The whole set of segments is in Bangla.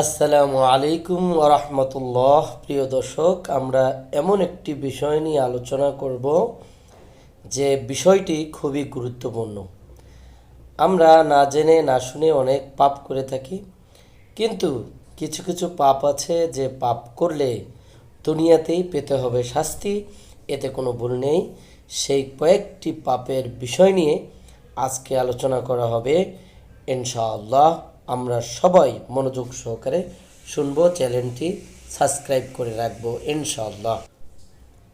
আসসালামু আলাইকুম রাহমাতুল্লাহ। প্রিয় দর্শক, আমরা এমন একটি বিষয় নিয়ে আলোচনা করব যে বিষয়টি খুবই গুরুত্বপূর্ণ। আমরা না জেনে না শুনে অনেক পাপ করে থাকি, কিন্তু কিছু কিছু পাপ আছে যে পাপ করলে দুনিয়াতেই পেতে হবে শাস্তি, এতে কোনো ভুল নেই। সেই কয়েকটি পাপের বিষয় নিয়ে আজকে আলোচনা করা হবে ইনশাআল্লাহ। আমরা সবাই মনোযোগ সহকারে শুনবো, চ্যানেলটি সাবস্ক্রাইব করে রাখবো ইনশাআল্লাহ।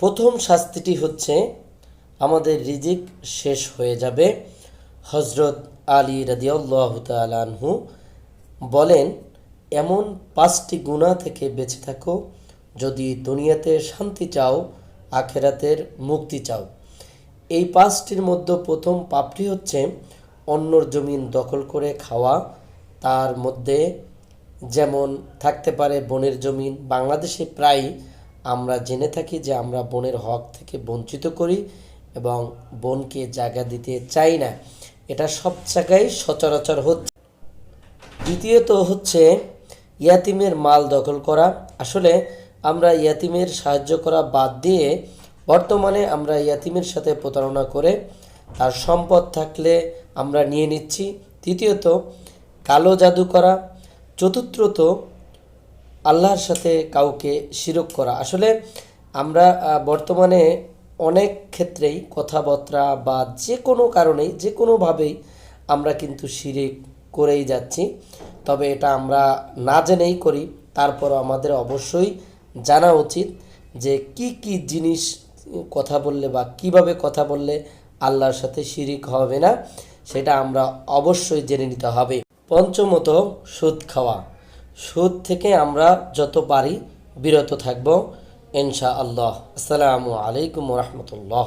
প্রথম শাস্তিটি হচ্ছে আমাদের রিজিক শেষ হয়ে যাবে। হজরত আলী রাদিয়াল্লাহু তাআলা আনহু বলেন, এমন 5টি গুনাহ থেকে বেঁচে থাকো, যদি দুনিয়াতে শান্তি চাও, আখেরাতের মুক্তি চাও। এই 5টির মধ্যে প্রথম পাপটি হচ্ছে অন্যর জমিন দখল করে খাওয়া। তার মধ্যে যেমন থাকতে পারে বনের জমিন। বাংলাদেশে প্রায় আমরা জেনে থাকি যে আমরা বনের হক থেকে বঞ্চিত করি এবং বনকে জায়গা দিতে চাই না। এটা সব জায়গায় সচরাচর হচ্ছে। দ্বিতীয়ত হচ্ছে ইয়াতিমের মাল দখল করা। আসলে আমরা ইয়াতিমের সাহায্য করা বাদ দিয়ে বর্তমানে আমরা ইয়াতিমের সাথে প্রতারণা করে তার সম্পদ থাকলে আমরা নিয়ে নিচ্ছি। তৃতীয়ত কালো জাদু করা। চতুর্থত আল্লাহর সাথে কাউকে শিরক করা। আসলে আমরা বর্তমানে অনেক ক্ষেত্রেই কথাবার্তা বা যে কোনো কারণেই যে কোনোভাবেই আমরা কিন্তু শিরিক করেই যাচ্ছি। তবে এটা আমরা না জেনেই করি, তারপরও আমাদের অবশ্যই জানা উচিত যে কি কি জিনিস কথা বললে বা কিভাবে কথা বললে আল্লাহর সাথে শিরিক হবে না, সেটা আমরা অবশ্যই জেনে নিতে হবে। পঞ্চমত সুদ খাওয়া। সুদ থেকে আমরা যত পারি বিরত থাকব ইনশাআল্লাহ। আসসালামু আলাইকুম রহমতুল্লাহ।